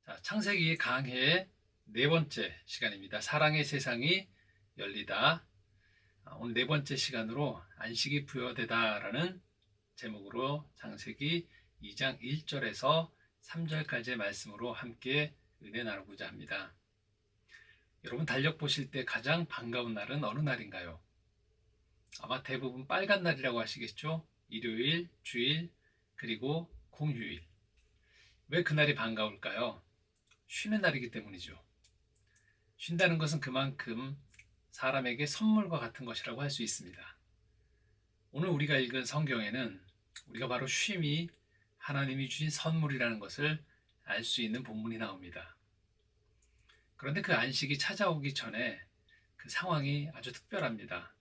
자, 창세기 강해 네 번째 시간입니다. 사랑의 세상이 열리다. 오늘 네 번째 시간으로 안식이 부여되다라는 제목으로 창세기 2장 1절에서 3절까지의 말씀으로 함께 은혜 나누고자 합니다. 여러분 달력 보실 때 가장 반가운 날은 어느 날인가요? 아마 대부분 빨간 날이라고 하시겠죠? 일요일, 주일, 그리고 공휴일. 왜 그날이 반가울까요? 쉬는 날이기 때문이죠. 쉰다는 것은 그만큼 사람에게 선물과 같은 것이라고 할 수 있습니다. 오늘 우리가 읽은 성경에는 우리가 바로 쉼이 하나님이 주신 선물이라는 것을 알 수 있는 본문이 나옵니다. 그런데 그 안식이 찾아오기 전에 그 상황이 아주 특별합니다.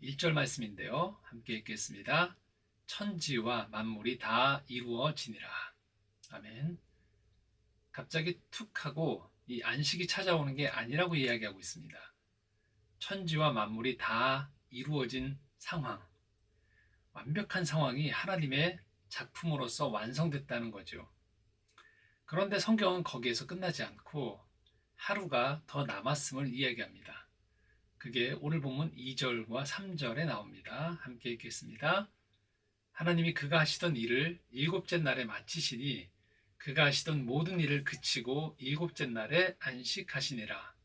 1절 말씀인데요. 함께 읽겠습니다. 천지와 만물이 다 이루어지니라. 아멘. 갑자기 툭 하고 이 안식이 찾아오는 게 아니라고 이야기하고 있습니다. 천지와 만물이 다 이루어진 상황, 완벽한 상황이 하나님의 작품으로서 완성됐다는 거죠. 그런데 성경은 거기에서 끝나지 않고 하루가 더 남았음을 이야기합니다. 그게 오늘 본문 2절과 3절에 나옵니다. 함께 읽겠습니다. 하나님이 그가 하시던 일을 일곱째 날에 마치시니 그가 하시던 모든 일을 그치고 일곱째 날에 안식하시니라.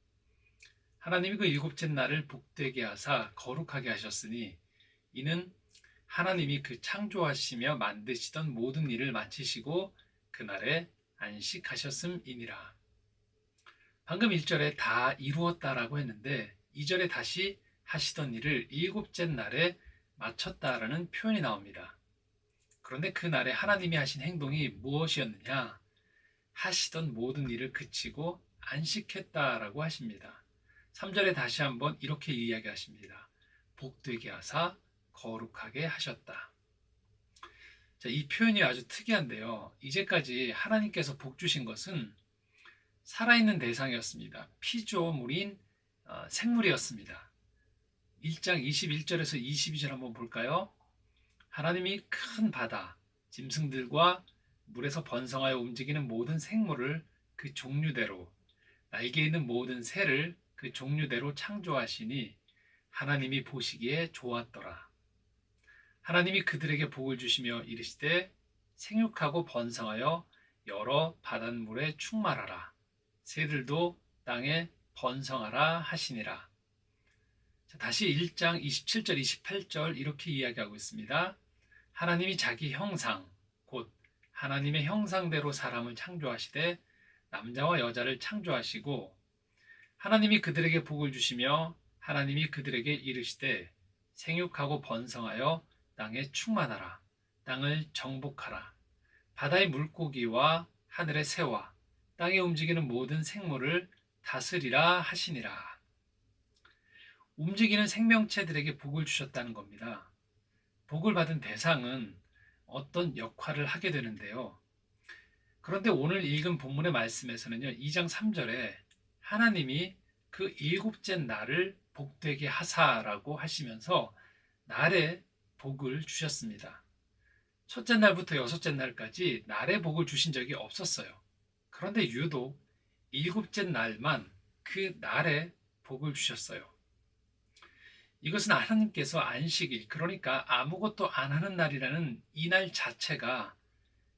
하나님이 그 일곱째 날을 복되게 하사 거룩하게 하셨으니 이는 하나님이 그 창조하시며 만드시던 모든 일을 마치시고 그날에 안식하셨음이니라. 방금 1절에 다 이루었다라고 했는데 2절에 다시 하시던 일을 일곱째 날에 마쳤다라는 표현이 나옵니다. 그런데 그 날에 하나님이 하신 행동이 무엇이었느냐? 하시던 모든 일을 그치고 안식했다라고 하십니다. 3절에 다시 한번 이렇게 이야기하십니다. 복되게 하사 거룩하게 하셨다. 자, 이 표현이 아주 특이한데요. 이제까지 하나님께서 복 주신 것은 살아있는 대상이었습니다. 피조물인 생물이었습니다. 1장 21절에서 22절 한번 볼까요? 하나님이 큰 바다, 짐승들과 물에서 번성하여 움직이는 모든 생물을 그 종류대로, 날개 있는 모든 새를 그 종류대로 창조하시니 하나님이 보시기에 좋았더라. 하나님이 그들에게 복을 주시며 이르시되 생육하고 번성하여 여러 바닷물에 충만하라. 새들도 땅에 번성하라 하시니라. 자, 다시 1장 27절, 28절 이렇게 이야기하고 있습니다. 하나님이 자기 형상, 곧 하나님의 형상대로 사람을 창조하시되 남자와 여자를 창조하시고 하나님이 그들에게 복을 주시며 하나님이 그들에게 이르시되 생육하고 번성하여 땅에 충만하라. 땅을 정복하라. 바다의 물고기와 하늘의 새와 땅에 움직이는 모든 생물을 다스리라 하시니라. 움직이는 생명체들에게 복을 주셨다는 겁니다. 복을 받은 대상은 어떤 역할을 하게 되는데요. 그런데 오늘 읽은 본문의 말씀에서는요, 2장 3절에 하나님이 그 일곱째 날을 복되게 하사라고 하시면서 날에 복을 주셨습니다. 첫째 날부터 여섯째 날까지 날에 복을 주신 적이 없었어요. 그런데 유독 일곱째 날만 그 날에 복을 주셨어요. 이것은 하나님께서 안식일, 그러니까 아무것도 안 하는 날이라는 이 날 자체가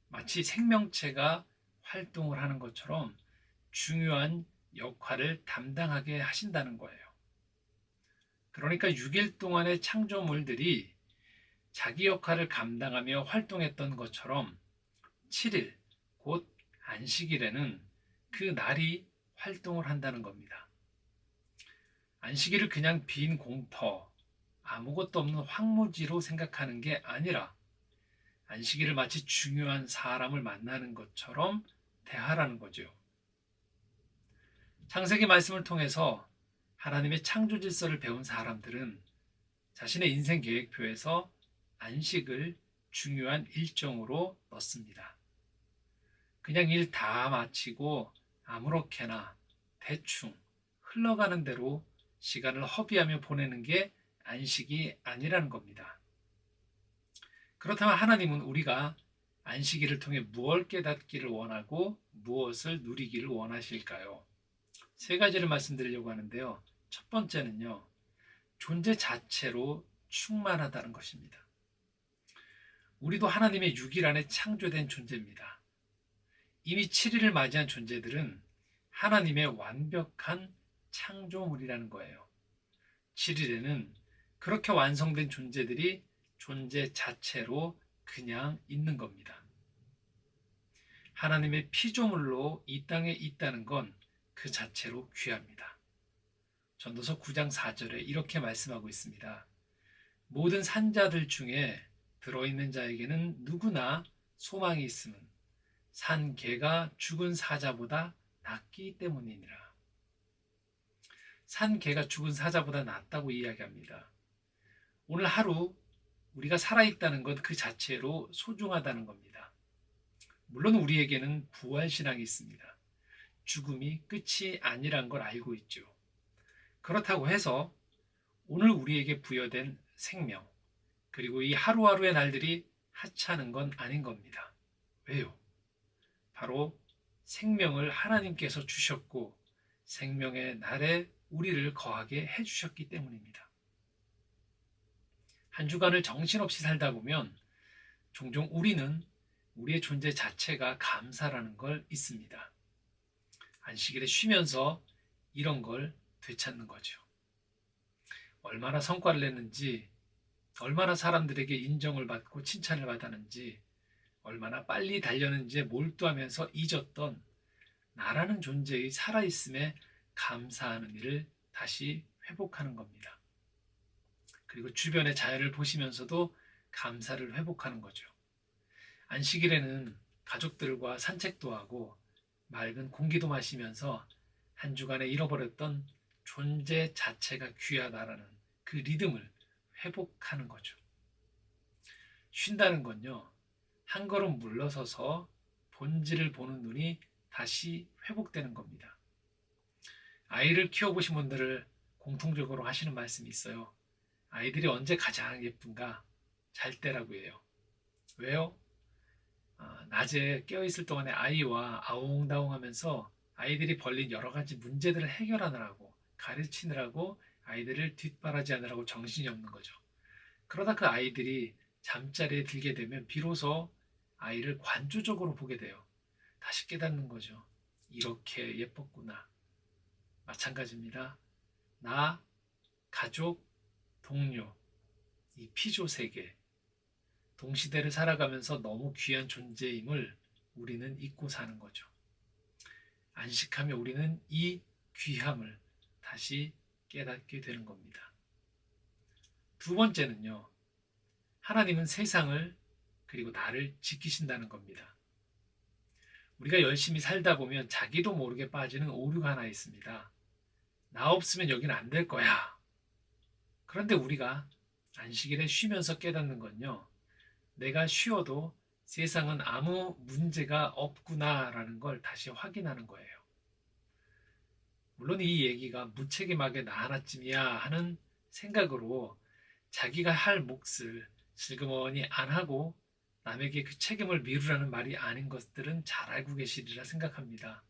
마치 생명체가 활동을 하는 것처럼 중요한 역할을 담당하게 하신다는 거예요. 그러니까 6일 동안의 창조물들이 자기 역할을 감당하며 활동했던 것처럼 7일, 곧 안식일에는 그 날이 활동을 한다는 겁니다. 안식일을 그냥 빈 공터, 아무것도 없는 황무지로 생각하는 게 아니라 안식일을 마치 중요한 사람을 만나는 것처럼 대하라는 거죠. 창세기 말씀을 통해서 하나님의 창조 질서를 배운 사람들은 자신의 인생 계획표에서 안식을 중요한 일정으로 넣습니다. 그냥 일 다 마치고 아무렇게나 대충 흘러가는 대로 시간을 허비하며 보내는 게 안식이 아니라는 겁니다. 그렇다면 하나님은 우리가 안식일을 통해 무엇을 깨닫기를 원하고 무엇을 누리기를 원하실까요? 세 가지를 말씀드리려고 하는데요. 첫 번째는요, 존재 자체로 충만하다는 것입니다. 우리도 하나님의 6일 안에 창조된 존재입니다. 이미 7일을 맞이한 존재들은 하나님의 완벽한 창조물이라는 거예요. 7일에는 그렇게 완성된 존재들이 존재 자체로 그냥 있는 겁니다. 하나님의 피조물로 이 땅에 있다는 건 그 자체로 귀합니다. 전도서 9장 4절에 이렇게 말씀하고 있습니다. 모든 산자들 중에 들어있는 자에게는 누구나 소망이 있음은 산 개가 죽은 사자보다 낫기 때문이니라. 산 개가 죽은 사자보다 낫다고 이야기합니다. 오늘 하루 우리가 살아있다는 것 그 자체로 소중하다는 겁니다. 물론 우리에게는 부활신앙이 있습니다. 죽음이 끝이 아니란 걸 알고 있죠. 그렇다고 해서 오늘 우리에게 부여된 생명, 그리고 이 하루하루의 날들이 하찮은 건 아닌 겁니다. 왜요? 바로 생명을 하나님께서 주셨고 생명의 날에 우리를 거하게 해주셨기 때문입니다. 한 주간을 정신없이 살다 보면 종종 우리는 우리의 존재 자체가 감사라는 걸 잊습니다. 안식일에 쉬면서 이런 걸 되찾는 거죠. 얼마나 성과를 냈는지, 얼마나 사람들에게 인정을 받고 칭찬을 받았는지, 얼마나 빨리 달렸는지에 몰두하면서 잊었던 나라는 존재의 살아있음에 감사하는 일을 다시 회복하는 겁니다. 그리고 주변의 자연을 보시면서도 감사를 회복하는 거죠. 안식일에는 가족들과 산책도 하고 맑은 공기도 마시면서 한 주간에 잃어버렸던 존재 자체가 귀하다라는 그 리듬을 회복하는 거죠. 쉰다는 건요, 한 걸음 물러서서 본질을 보는 눈이 다시 회복되는 겁니다. 아이를 키워보신 분들을 공통적으로 하시는 말씀이 있어요. 아이들이 언제 가장 예쁜가? 잘 때라고 해요. 왜요? 낮에 깨어있을 동안에 아이와 아웅다웅 하면서 아이들이 벌린 여러 가지 문제들을 해결하느라고, 가르치느라고, 아이들을 뒷바라지하느라고 정신이 없는 거죠. 그러다 그 아이들이 잠자리에 들게 되면 비로소 아이를 관조적으로 보게 돼요. 다시 깨닫는 거죠. 이렇게 예뻤구나. 마찬가지입니다. 나, 가족, 동료, 이 피조 세계, 동시대를 살아가면서 너무 귀한 존재임을 우리는 잊고 사는 거죠. 안식하며 우리는 이 귀함을 다시 깨닫게 되는 겁니다. 두 번째는요, 하나님은 세상을 그리고 나를 지키신다는 겁니다. 우리가 열심히 살다 보면 자기도 모르게 빠지는 오류가 하나 있습니다. 나 없으면 여기는 안 될 거야. 그런데 우리가 안식일에 쉬면서 깨닫는 건요, 내가 쉬어도 세상은 아무 문제가 없구나라는 걸 다시 확인하는 거예요. 물론 이 얘기가 무책임하게 나 하나쯤이야 하는 생각으로 자기가 할 몫을 슬그머니 안 하고 남에게 그 책임을 미루라는 말이 아닌 것들은 잘 알고 계시리라 생각합니다.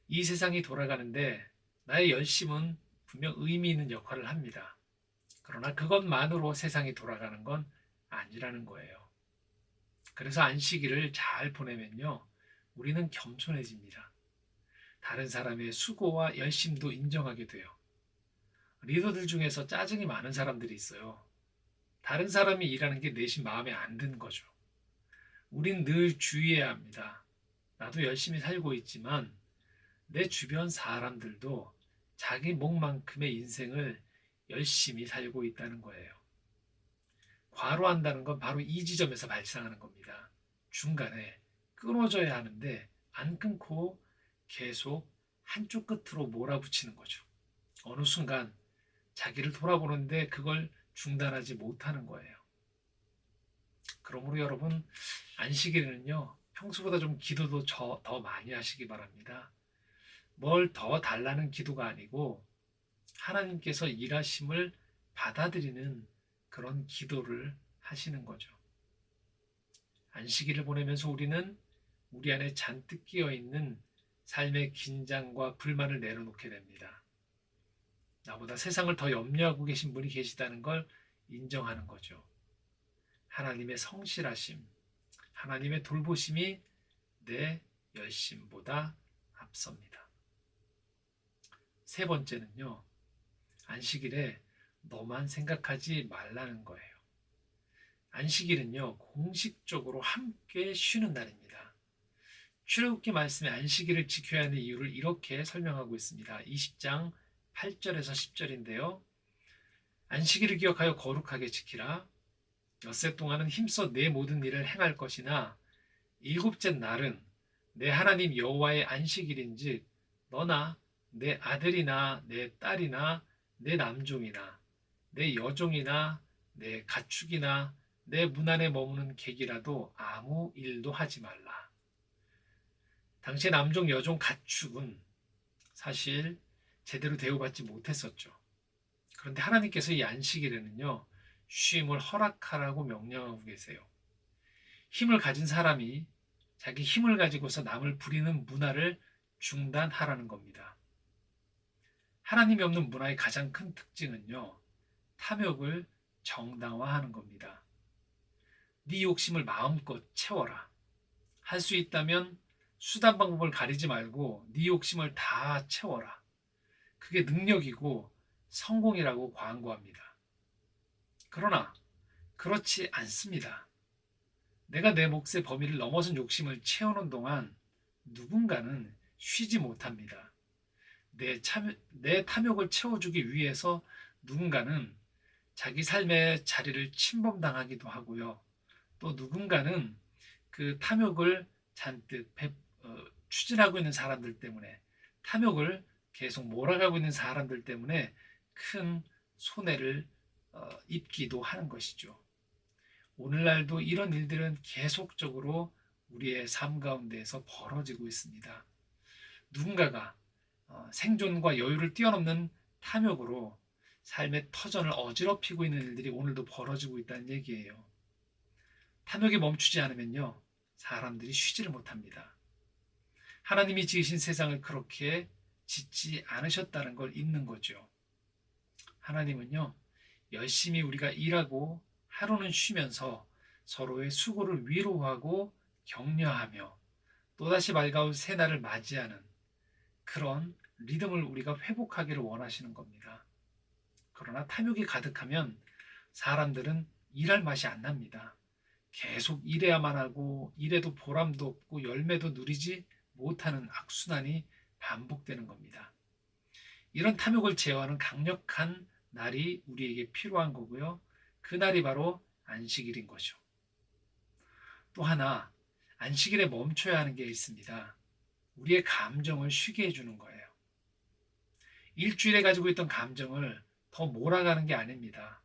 이 세상이 돌아가는데 나의 열심은 분명 의미 있는 역할을 합니다. 그러나 그것만으로 세상이 돌아가는 건 아니라는 거예요. 그래서 안식일을 잘 보내면요, 우리는 겸손해집니다. 다른 사람의 수고와 열심도 인정하게 돼요. 리더들 중에서 짜증이 많은 사람들이 있어요. 다른 사람이 일하는 게 내심 마음에 안 드는 거죠. 우린 늘 주의해야 합니다. 나도 열심히 살고 있지만 내 주변 사람들도 자기 몫만큼의 인생을 열심히 살고 있다는 거예요. 과로한다는 건 바로 이 지점에서 발생하는 겁니다. 중간에 끊어져야 하는데 안 끊고 계속 한쪽 끝으로 몰아붙이는 거죠. 어느 순간 자기를 돌아보는데 그걸 중단하지 못하는 거예요. 그러므로 여러분, 안식일에는요, 평소보다 좀 기도도 더 많이 하시기 바랍니다. 뭘 더 달라는 기도가 아니고 하나님께서 일하심을 받아들이는 그런 기도를 하시는 거죠. 안식일을 보내면서 우리는 우리 안에 잔뜩 끼어 있는 삶의 긴장과 불만을 내려놓게 됩니다. 나보다 세상을 더 염려하고 계신 분이 계시다는 걸 인정하는 거죠. 하나님의 성실하심, 하나님의 돌보심이 내 열심보다 앞섭니다. 세 번째는요, 안식일에 너만 생각하지 말라는 거예요. 안식일은요, 공식적으로 함께 쉬는 날입니다. 출애굽기 말씀에 안식일을 지켜야 하는 이유를 이렇게 설명하고 있습니다. 20장 8절에서 10절인데요. 안식일을 기억하여 거룩하게 지키라. 엿새 동안은 힘써 내 모든 일을 행할 것이나 일곱째 날은 내 하나님 여호와의 안식일인즉 너나 내 아들이나 내 딸이나 내 남종이나 내 여종이나 내 가축이나 내 문 안에 머무는 객이라도 아무 일도 하지 말라. 당시의 남종, 여종, 가축은 사실 제대로 대우받지 못했었죠. 그런데 하나님께서 이 안식일에는요, 쉼을 허락하라고 명령하고 계세요. 힘을 가진 사람이 자기 힘을 가지고서 남을 부리는 문화를 중단하라는 겁니다. 하나님이 없는 문화의 가장 큰 특징은요, 탐욕을 정당화하는 겁니다. 네 욕심을 마음껏 채워라. 할 수 있다면 수단 방법을 가리지 말고 네 욕심을 다 채워라. 그게 능력이고 성공이라고 광고합니다. 그러나 그렇지 않습니다. 내가 내 몫의 범위를 넘어선 욕심을 채우는 동안 누군가는 쉬지 못합니다. 내 탐욕을 채워주기 위해서 누군가는 자기 삶의 자리를 침범당하기도 하고요. 또 누군가는 그 탐욕을 잔뜩 추진하고 있는 사람들 때문에, 탐욕을 계속 몰아가고 있는 사람들 때문에 큰 손해를 입기도 하는 것이죠. 오늘날도 이런 일들은 계속적으로 우리의 삶 가운데에서 벌어지고 있습니다. 누군가가 생존과 여유를 뛰어넘는 탐욕으로 삶의 터전을 어지럽히고 있는 일들이 오늘도 벌어지고 있다는 얘기예요. 탐욕이 멈추지 않으면요, 사람들이 쉬지를 못합니다. 하나님이 지으신 세상을 그렇게 짓지 않으셨다는 걸 잊는 거죠. 하나님은요, 열심히 우리가 일하고 하루는 쉬면서 서로의 수고를 위로하고 격려하며 또다시 밝아올 새날을 맞이하는 그런 리듬을 우리가 회복하기를 원하시는 겁니다. 그러나 탐욕이 가득하면 사람들은 일할 맛이 안 납니다. 계속 일해야만 하고 일해도 보람도 없고 열매도 누리지 못하는 악순환이 반복되는 겁니다. 이런 탐욕을 제어하는 강력한 날이 우리에게 필요한 거고요. 그 날이 바로 안식일인 거죠. 또 하나, 안식일에 멈춰야 하는 게 있습니다. 우리의 감정을 쉬게 해주는 거예요. 일주일에 가지고 있던 감정을 더 몰아가는 게 아닙니다.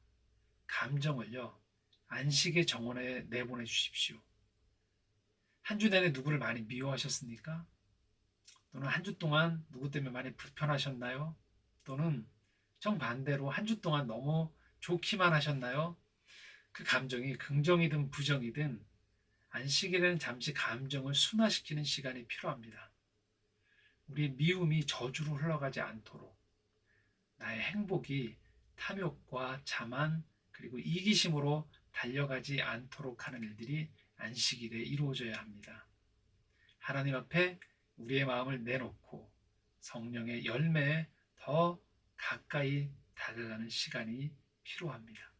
감정을요, 안식의 정원에 내보내 주십시오. 한 주 내내 누구를 많이 미워하셨습니까? 또는 한 주 동안 누구 때문에 많이 불편하셨나요? 또는 정반대로 한 주 동안 너무 좋기만 하셨나요? 그 감정이 긍정이든 부정이든 안식일에는 잠시 감정을 순화시키는 시간이 필요합니다. 우리의 미움이 저주로 흘러가지 않도록, 나의 행복이 탐욕과 자만 그리고 이기심으로 달려가지 않도록 하는 일들이 안식일에 이루어져야 합니다. 하나님 앞에 우리의 마음을 내놓고 성령의 열매에 더 가까이 다가가는 시간이 필요합니다.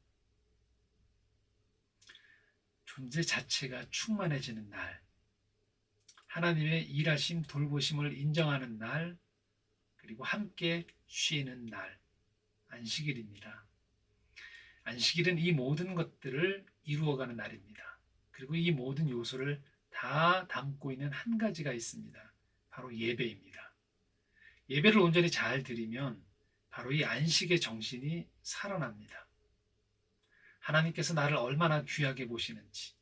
존재 자체가 충만해지는 날, 하나님의 일하심 돌보심을 인정하는 날, 그리고 함께 쉬는 날, 안식일입니다. 안식일은 이 모든 것들을 이루어가는 날입니다. 그리고 이 모든 요소를 다 담고 있는 한 가지가 있습니다. 바로 예배입니다. 예배를 온전히 잘 드리면 바로 이 안식의 정신이 살아납니다. 하나님께서 나를 얼마나 귀하게 보시는지,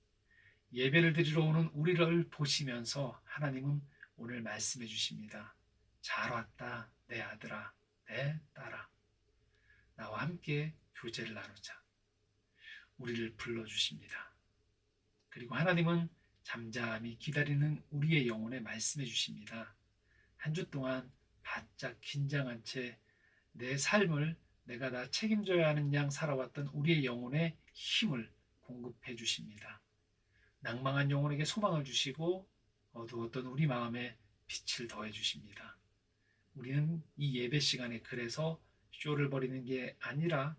예배를 드리러 오는 우리를 보시면서 하나님은 오늘 말씀해 주십니다. 잘 왔다, 내 아들아, 내 딸아. 나와 함께 교제를 나누자. 우리를 불러주십니다. 그리고 하나님은 잠잠히 기다리는 우리의 영혼에 말씀해 주십니다. 한 주 동안 바짝 긴장한 채 내 삶을 내가 다 책임져야 하는 양 살아왔던 우리의 영혼에 힘을 공급해 주십니다. 낭망한 영혼에게 소망을 주시고 어두웠던 우리 마음에 빛을 더해 주십니다. 우리는 이 예배 시간에 그래서 쇼를 벌이는 게 아니라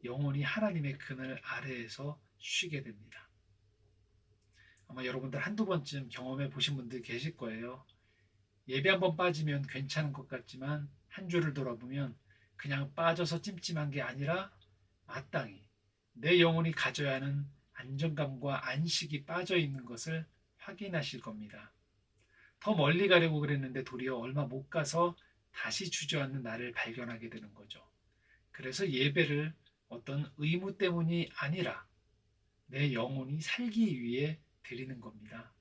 영원히 하나님의 그늘 아래에서 쉬게 됩니다. 아마 여러분들 한두 번쯤 경험해 보신 분들 계실 거예요. 예배 한번 빠지면 괜찮은 것 같지만 한 주를 돌아보면 그냥 빠져서 찜찜한 게 아니라 마땅히 내 영혼이 가져야 하는 안정감과 안식이 빠져 있는 것을 확인하실 겁니다. 더 멀리 가려고 그랬는데 도리어 얼마 못 가서 다시 주저앉는 나를 발견하게 되는 거죠. 그래서 예배를 어떤 의무 때문이 아니라 내 영혼이 살기 위해 드리는 겁니다.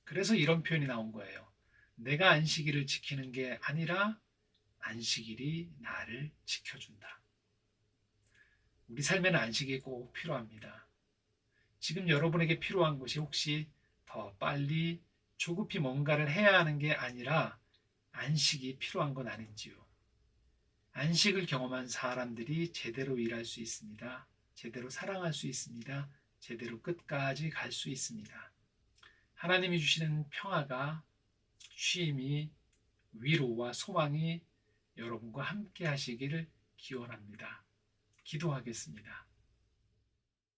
그래서 이런 표현이 나온 거예요. 내가 안식일을 지키는 게 아니라 안식일이 나를 지켜준다. 우리 삶에는 안식이 꼭 필요합니다. 지금 여러분에게 필요한 것이 혹시 더 빨리 조급히 뭔가를 해야 하는 게 아니라 안식이 필요한 건 아닌지요. 안식을 경험한 사람들이 제대로 일할 수 있습니다. 제대로 사랑할 수 있습니다. 제대로 끝까지 갈 수 있습니다. 하나님이 주시는 평화가, 쉼이, 위로와 소망이 여러분과 함께 하시기를 기원합니다. 기도하겠습니다.